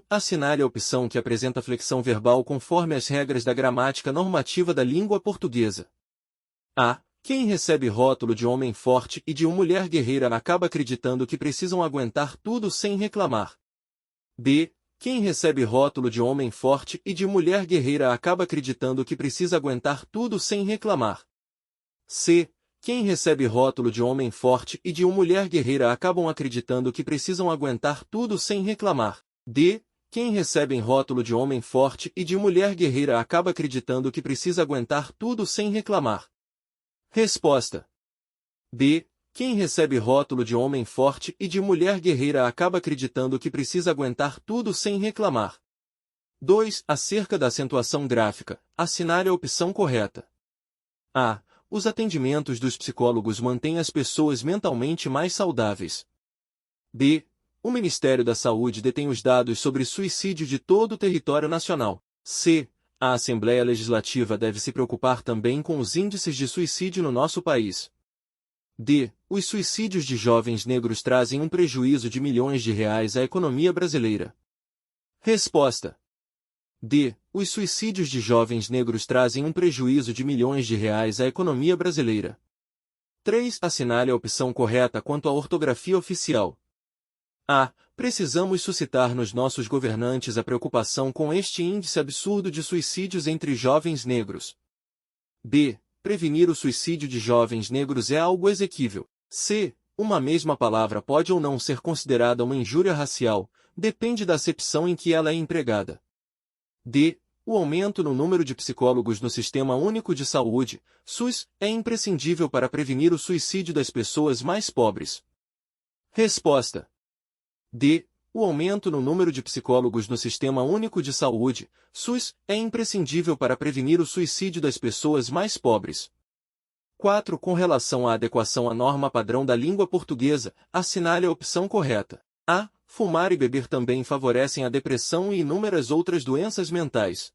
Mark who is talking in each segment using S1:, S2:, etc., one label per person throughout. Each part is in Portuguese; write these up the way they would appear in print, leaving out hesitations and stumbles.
S1: Assinale a opção que apresenta flexão verbal conforme as regras da gramática normativa da língua portuguesa. A. Quem recebe rótulo de homem forte e de uma mulher guerreira acaba acreditando que precisam aguentar tudo sem reclamar. B. Quem recebe rótulo de homem forte e de mulher guerreira acaba acreditando que precisa aguentar tudo sem reclamar. C. Quem recebe rótulo de homem forte e de uma mulher guerreira acabam acreditando que precisam aguentar tudo sem reclamar. D. Quem recebe rótulo de homem forte e de mulher guerreira acaba acreditando que precisa aguentar tudo sem reclamar. Resposta. B. Quem recebe rótulo de homem forte e de mulher guerreira acaba acreditando que precisa aguentar tudo sem reclamar. 2. Acerca da acentuação gráfica, assinale a opção correta. A. Os atendimentos dos psicólogos mantêm as pessoas mentalmente mais saudáveis. B. O Ministério da Saúde detém os dados sobre suicídio de todo o território nacional. C. A Assembleia Legislativa deve se preocupar também com os índices de suicídio no nosso país. D. Os suicídios de jovens negros trazem um prejuízo de milhões de reais à economia brasileira. Resposta. D. Os suicídios de jovens negros trazem um prejuízo de milhões de reais à economia brasileira. 3. Assinale a opção correta quanto à ortografia oficial. A. Precisamos suscitar nos nossos governantes a preocupação com este índice absurdo de suicídios entre jovens negros. B. Prevenir o suicídio de jovens negros é algo exequível. C. Uma mesma palavra pode ou não ser considerada uma injúria racial, depende da acepção em que ela é empregada. D. O aumento no número de psicólogos no Sistema Único de Saúde, SUS, é imprescindível para prevenir o suicídio das pessoas mais pobres. Resposta. D. O aumento no número de psicólogos no Sistema Único de Saúde, SUS, é imprescindível para prevenir o suicídio das pessoas mais pobres. 4. Com relação à adequação à norma padrão da língua portuguesa, assinale a opção correta. A. Fumar e beber também favorecem a depressão e inúmeras outras doenças mentais.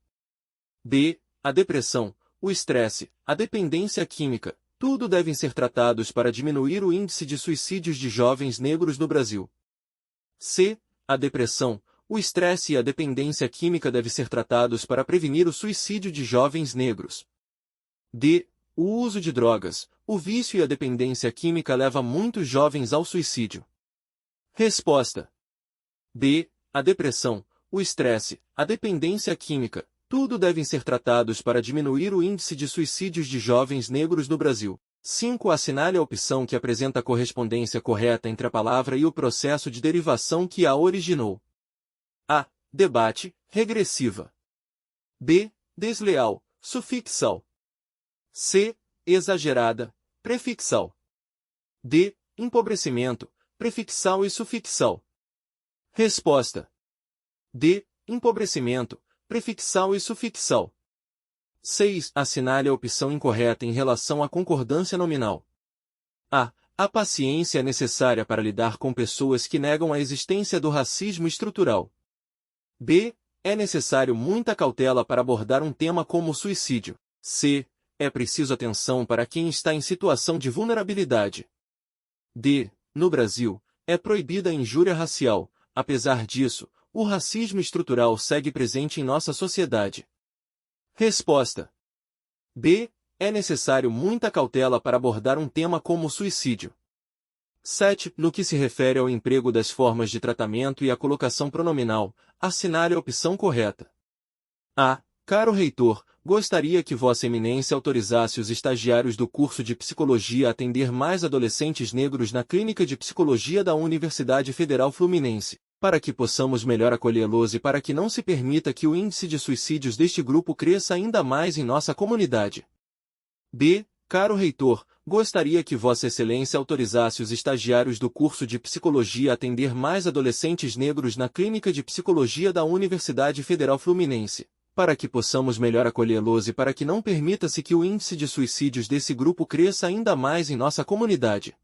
S1: B. A depressão, o estresse, a dependência química, tudo devem ser tratados para diminuir o índice de suicídios de jovens negros no Brasil. C. A depressão, o estresse e a dependência química devem ser tratados para prevenir o suicídio de jovens negros. D. O uso de drogas, o vício e a dependência química leva muitos jovens ao suicídio. Resposta. B. A depressão, o estresse, a dependência química, tudo devem ser tratados para diminuir o índice de suicídios de jovens negros no Brasil. 5. Assinale a opção que apresenta a correspondência correta entre a palavra e o processo de derivação que a originou. A. Debate, regressiva. B. Desleal, sufixal. C. Exagerada, prefixal. D. Empobrecimento, prefixal e sufixal. Resposta. D. Empobrecimento, prefixal e sufixal. 6. Assinale a opção incorreta em relação à concordância nominal. A. A paciência é necessária para lidar com pessoas que negam a existência do racismo estrutural. B. É necessário muita cautela para abordar um tema como o suicídio. C. É preciso atenção para quem está em situação de vulnerabilidade. D. No Brasil, é proibida a injúria racial. Apesar disso, o racismo estrutural segue presente em nossa sociedade. Resposta. B. É necessário muita cautela para abordar um tema como o suicídio. 7. No que se refere ao emprego das formas de tratamento e à colocação pronominal, assinale a opção correta. A. Caro reitor, gostaria que Vossa Eminência autorizasse os estagiários do curso de Psicologia a atender mais adolescentes negros na Clínica de Psicologia da Universidade Federal Fluminense, para que possamos melhor acolhê-los e para que não se permita que o índice de suicídios deste grupo cresça ainda mais em nossa comunidade. B. Caro reitor, gostaria que Vossa Excelência autorizasse os estagiários do curso de Psicologia a atender mais adolescentes negros na Clínica de Psicologia da Universidade Federal Fluminense, para que possamos melhor acolhê-los e para que não permita-se que o índice de suicídios desse grupo cresça ainda mais em nossa comunidade.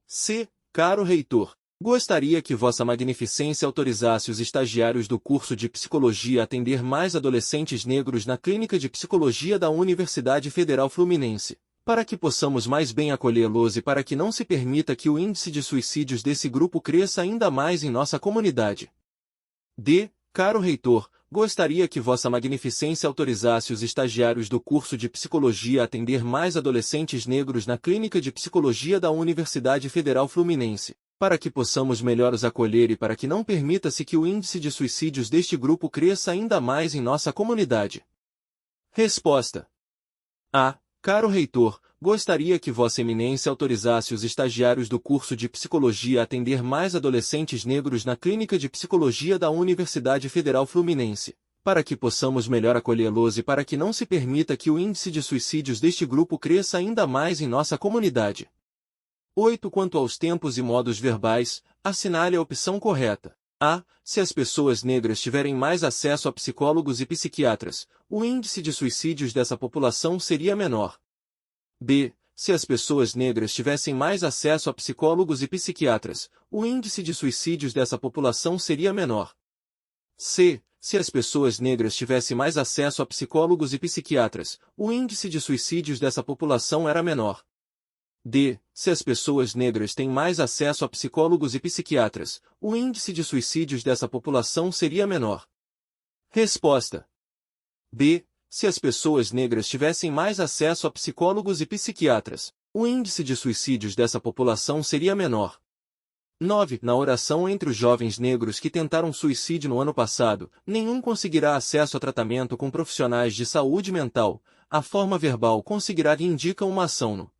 S1: C. Caro reitor, gostaria que Vossa Magnificência autorizasse os estagiários do curso de Psicologia a atender mais adolescentes negros na Clínica de Psicologia da Universidade Federal Fluminense, para que possamos mais bem acolhê-los e para que não se permita que o índice de suicídios desse grupo cresça ainda mais em nossa comunidade. D. Caro reitor, gostaria que Vossa Magnificência autorizasse os estagiários do curso de Psicologia a atender mais adolescentes negros na Clínica de Psicologia da Universidade Federal Fluminense, para que possamos melhor os acolher e para que não permita-se que o índice de suicídios deste grupo cresça ainda mais em nossa comunidade. Resposta. A. Caro reitor, gostaria que Vossa Eminência autorizasse os estagiários do curso de Psicologia a atender mais adolescentes negros na Clínica de Psicologia da Universidade Federal Fluminense, para que possamos melhor acolhê-los e para que não se permita que o índice de suicídios deste grupo cresça ainda mais em nossa comunidade. 8. Quanto aos tempos e modos verbais, assinale a opção correta. A. Se as pessoas negras tiverem mais acesso a psicólogos e psiquiatras, o índice de suicídios dessa população seria menor. B. Se as pessoas negras tivessem mais acesso a psicólogos e psiquiatras, o índice de suicídios dessa população seria menor. C. Se as pessoas negras tivessem mais acesso a psicólogos e psiquiatras, o índice de suicídios dessa população era menor. D. Se as pessoas negras têm mais acesso a psicólogos e psiquiatras, o índice de suicídios dessa população seria menor. Resposta. B. Se as pessoas negras tivessem mais acesso a psicólogos e psiquiatras, o índice de suicídios dessa população seria menor. 9. Na oração entre os jovens negros que tentaram suicídio no ano passado, nenhum conseguirá acesso a tratamento com profissionais de saúde mental. A forma verbal conseguirá e indica uma ação no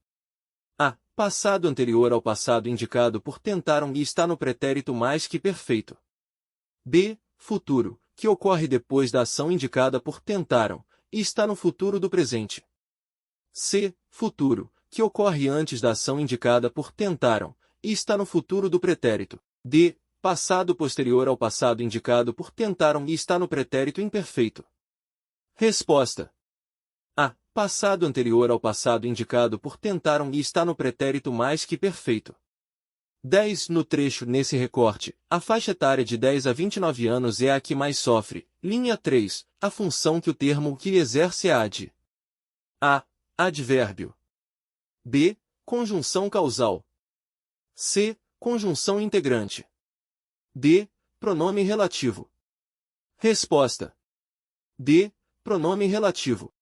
S1: A. Passado anterior ao passado indicado por tentaram e está no pretérito mais que perfeito. B. Futuro, que ocorre depois da ação indicada por tentaram, e está no futuro do presente. C. Futuro, que ocorre antes da ação indicada por tentaram, e está no futuro do pretérito. D. Passado posterior ao passado indicado por tentaram e está no pretérito imperfeito. Resposta. A. Passado anterior ao passado indicado por tentaram e está no pretérito mais que perfeito. 10. No trecho nesse recorte, a faixa etária de 10 a 29 anos é a que mais sofre. Linha 3. A função que o termo que exerce é a de A. Advérbio. B. Conjunção causal. C. Conjunção integrante. D. Pronome relativo. Resposta. D. Pronome relativo.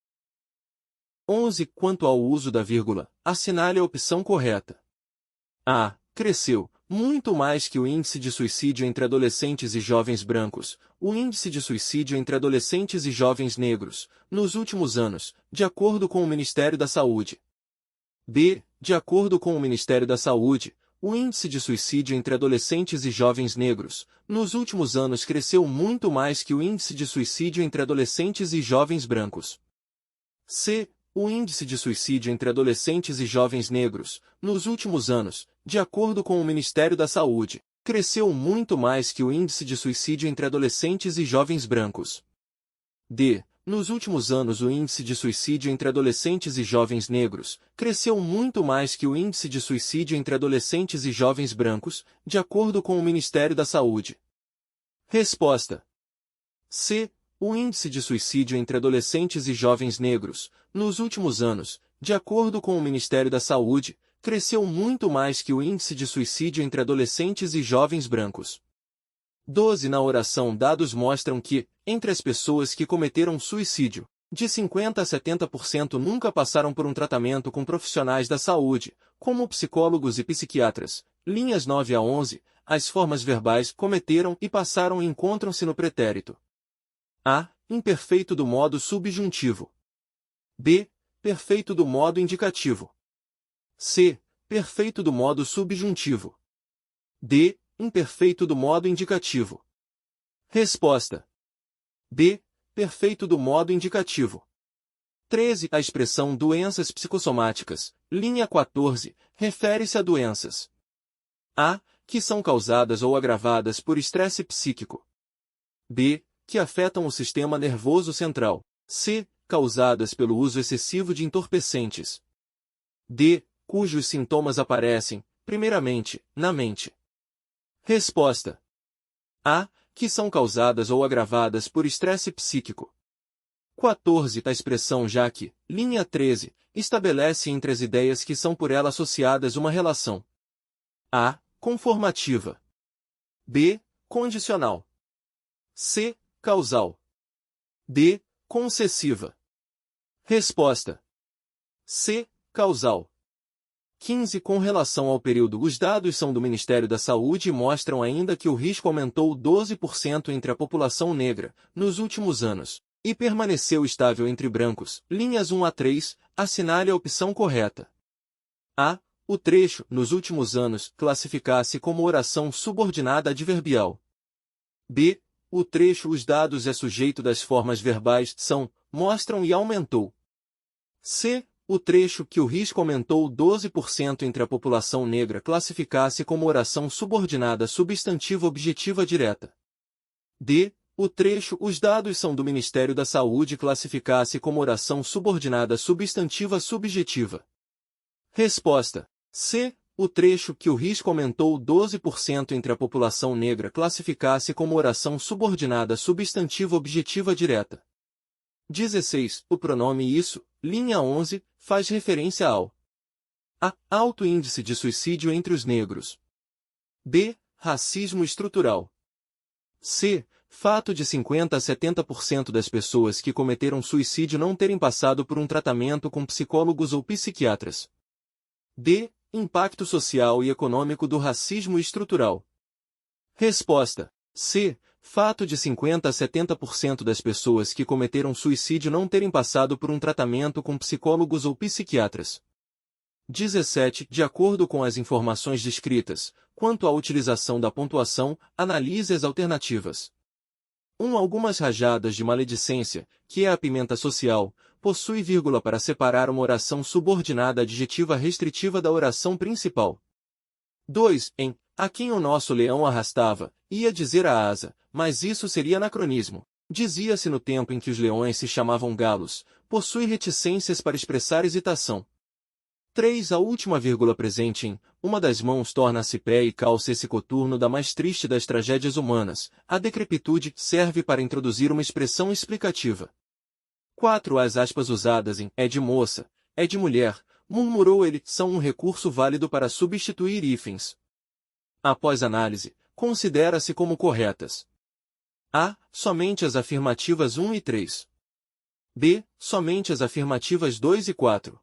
S1: 11. Quanto ao uso da vírgula, assinale a opção correta. A. Cresceu, muito mais que o índice de suicídio entre adolescentes e jovens brancos, o índice de suicídio entre adolescentes e jovens negros, nos últimos anos, de acordo com o Ministério da Saúde. B. De acordo com o Ministério da Saúde, o índice de suicídio entre adolescentes e jovens negros, nos últimos anos cresceu muito mais que o índice de suicídio entre adolescentes e jovens brancos. C. O índice de suicídio entre adolescentes e jovens negros, nos últimos anos, de acordo com o Ministério da Saúde, cresceu muito mais que o índice de suicídio entre adolescentes e jovens brancos. D. Nos últimos anos o índice de suicídio entre adolescentes e jovens negros, cresceu muito mais que o índice de suicídio entre adolescentes e jovens brancos, de acordo com o Ministério da Saúde. Resposta. C. O índice de suicídio entre adolescentes e jovens negros, nos últimos anos, de acordo com o Ministério da Saúde, cresceu muito mais que o índice de suicídio entre adolescentes e jovens brancos. 12. Na oração dados mostram que, entre as pessoas que cometeram suicídio, de 50% a 70% nunca passaram por um tratamento com profissionais da saúde, como psicólogos e psiquiatras. Linhas 9 a 11, as formas verbais cometeram e passaram encontram-se no pretérito. A. Imperfeito do modo subjuntivo. B. Perfeito do modo indicativo. C. Perfeito do modo subjuntivo. D. Imperfeito do modo indicativo. Resposta. B. Perfeito do modo indicativo. 13. A expressão doenças psicossomáticas, linha 14, refere-se a doenças A. Que são causadas ou agravadas por estresse psíquico. B. Que afetam o sistema nervoso central. C. Causadas pelo uso excessivo de entorpecentes. D. Cujos sintomas aparecem, primeiramente, na mente. Resposta. A. Que são causadas ou agravadas por estresse psíquico. 14. A expressão já que, linha 13, estabelece entre as ideias que são por ela associadas uma relação. A. Conformativa. B. Condicional. C. Causal. D. Concessiva. Resposta: C. Causal. 15. Com relação ao período, os dados são do Ministério da Saúde e mostram ainda que o risco aumentou 12% entre a população negra nos últimos anos e permaneceu estável entre brancos. Linhas 1 a 3. Assinale a opção correta. A. O trecho, nos últimos anos, classificasse como oração subordinada adverbial. B. O trecho, os dados é sujeito das formas verbais são, mostram e aumentou. C. O trecho, que o risco aumentou 12% entre a população negra, classificasse como oração subordinada substantiva objetiva direta. D. O trecho, os dados são do Ministério da Saúde, classificasse como oração subordinada substantiva subjetiva. Resposta: C. O trecho, que o risco aumentou 12% entre a população negra, classificasse como oração subordinada substantiva objetiva direta. 16. O pronome isso, linha 11, faz referência ao A. Alto índice de suicídio entre os negros. B. Racismo estrutural. C. Fato de 50 a 70% das pessoas que cometeram suicídio não terem passado por um tratamento com psicólogos ou psiquiatras. D. Impacto social e econômico do racismo estrutural. Resposta: C. Fato de 50 a 70% das pessoas que cometeram suicídio não terem passado por um tratamento com psicólogos ou psiquiatras. 17. De acordo com as informações descritas, quanto à utilização da pontuação, analise as alternativas. 1. Algumas rajadas de maledicência, que é a pimenta social, possui vírgula para separar uma oração subordinada adjetiva restritiva da oração principal. 2. Em A quem o nosso leão arrastava, ia dizer a asa, mas isso seria anacronismo. Dizia-se no tempo em que os leões se chamavam galos, possui reticências para expressar hesitação. 3. A última vírgula presente em Uma das mãos torna-se pé e calça esse coturno da mais triste das tragédias humanas. A decrepitude serve para introduzir uma expressão explicativa. 4. As aspas usadas em é de moça, é de mulher, murmurou ele, são um recurso válido para substituir hífens. Após análise, considera-se como corretas. A. Somente as afirmativas 1 e 3. B. Somente as afirmativas 2 e 4.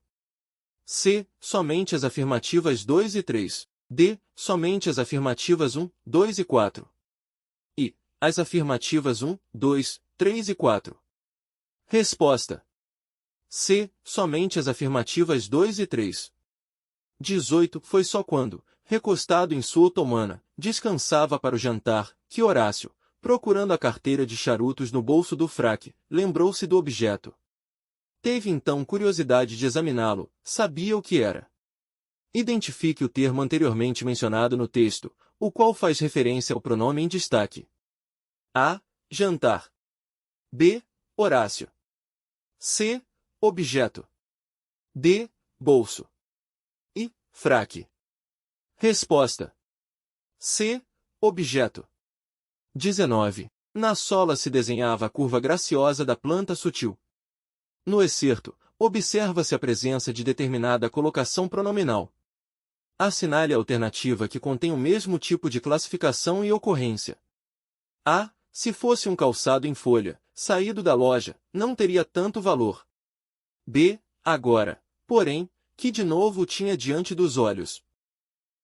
S1: C. Somente as afirmativas 2 e 3. D. Somente as afirmativas 1, 2 e 4. E. As afirmativas 1, 2, 3 e 4. Resposta: C. Somente as afirmativas 2 e 3. 18. Foi só quando, recostado em sua otomana, descansava para o jantar, que Horácio, procurando a carteira de charutos no bolso do fraque, lembrou-se do objeto. Teve então curiosidade de examiná-lo, sabia o que era. Identifique o termo anteriormente mencionado no texto, o qual faz referência ao pronome em destaque. A. Jantar. B. Horácio. C. Objeto. D. Bolso. E. Fraque. Resposta: C. Objeto. 19. Na sola se desenhava a curva graciosa da planta sutil. No excerto, observa-se a presença de determinada colocação pronominal. Assinale a alternativa que contém o mesmo tipo de classificação e ocorrência. A. Se fosse um calçado em folha, saído da loja, não teria tanto valor. B. Agora, porém, que de novo o tinha diante dos olhos.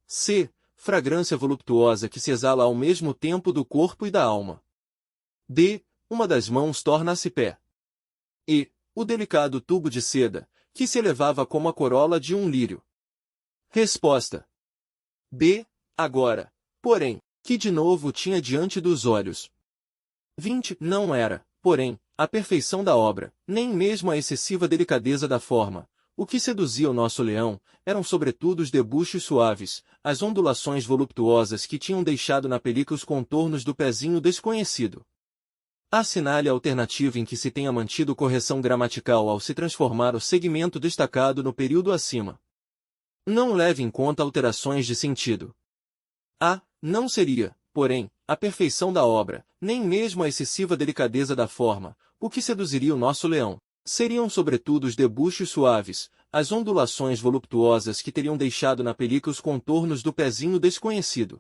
S1: C. Fragrância voluptuosa que se exala ao mesmo tempo do corpo e da alma. D. Uma das mãos torna-se pé. E. O delicado tubo de seda, que se elevava como a corola de um lírio. Resposta: B. Agora, porém, que de novo o tinha diante dos olhos. 20. Não era, porém, a perfeição da obra, nem mesmo a excessiva delicadeza da forma. O que seduzia o nosso leão, eram sobretudo os debuxos suaves, as ondulações voluptuosas que tinham deixado na película os contornos do pezinho desconhecido. Assinale a alternativa em que se tenha mantido correção gramatical ao se transformar o segmento destacado no período acima. Não leve em conta alterações de sentido. A. Não seria, porém, a perfeição da obra, nem mesmo a excessiva delicadeza da forma, o que seduziria o nosso leão. Seriam sobretudo os debuxos suaves, as ondulações voluptuosas que teriam deixado na película os contornos do pezinho desconhecido.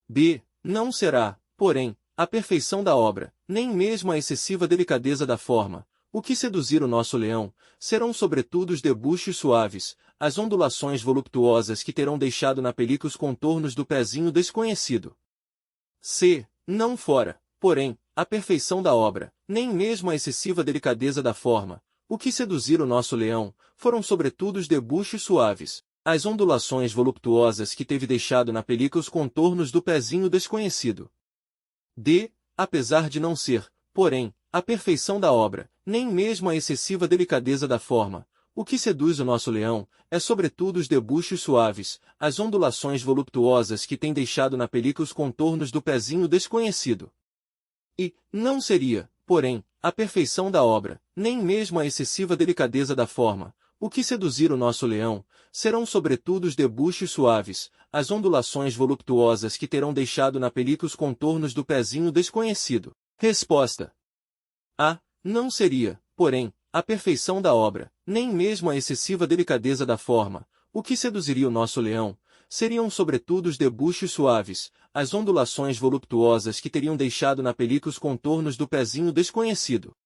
S1: B. Não será, porém, a perfeição da obra, nem mesmo a excessiva delicadeza da forma, o que seduzir o nosso leão, serão sobretudo os debuxos suaves, as ondulações voluptuosas que terão deixado na película os contornos do pezinho desconhecido. C. Não fora, porém, a perfeição da obra, nem mesmo a excessiva delicadeza da forma, o que seduzir o nosso leão, foram sobretudo os debuxos suaves, as ondulações voluptuosas que teve deixado na película os contornos do pezinho desconhecido. D. Apesar de não ser, porém, a perfeição da obra, nem mesmo a excessiva delicadeza da forma, o que seduz o nosso leão, é sobretudo os debuxos suaves, as ondulações voluptuosas que tem deixado na película os contornos do pezinho desconhecido. E, não seria, porém, a perfeição da obra, nem mesmo a excessiva delicadeza da forma, o que seduzir o nosso leão, serão sobretudo os debuxos suaves, as ondulações voluptuosas que terão deixado na película os contornos do pezinho desconhecido. Resposta: A. Não seria, porém, a perfeição da obra, nem mesmo a excessiva delicadeza da forma, o que seduziria o nosso leão, seriam sobretudo os debuxos suaves, as ondulações voluptuosas que teriam deixado na película os contornos do pezinho desconhecido.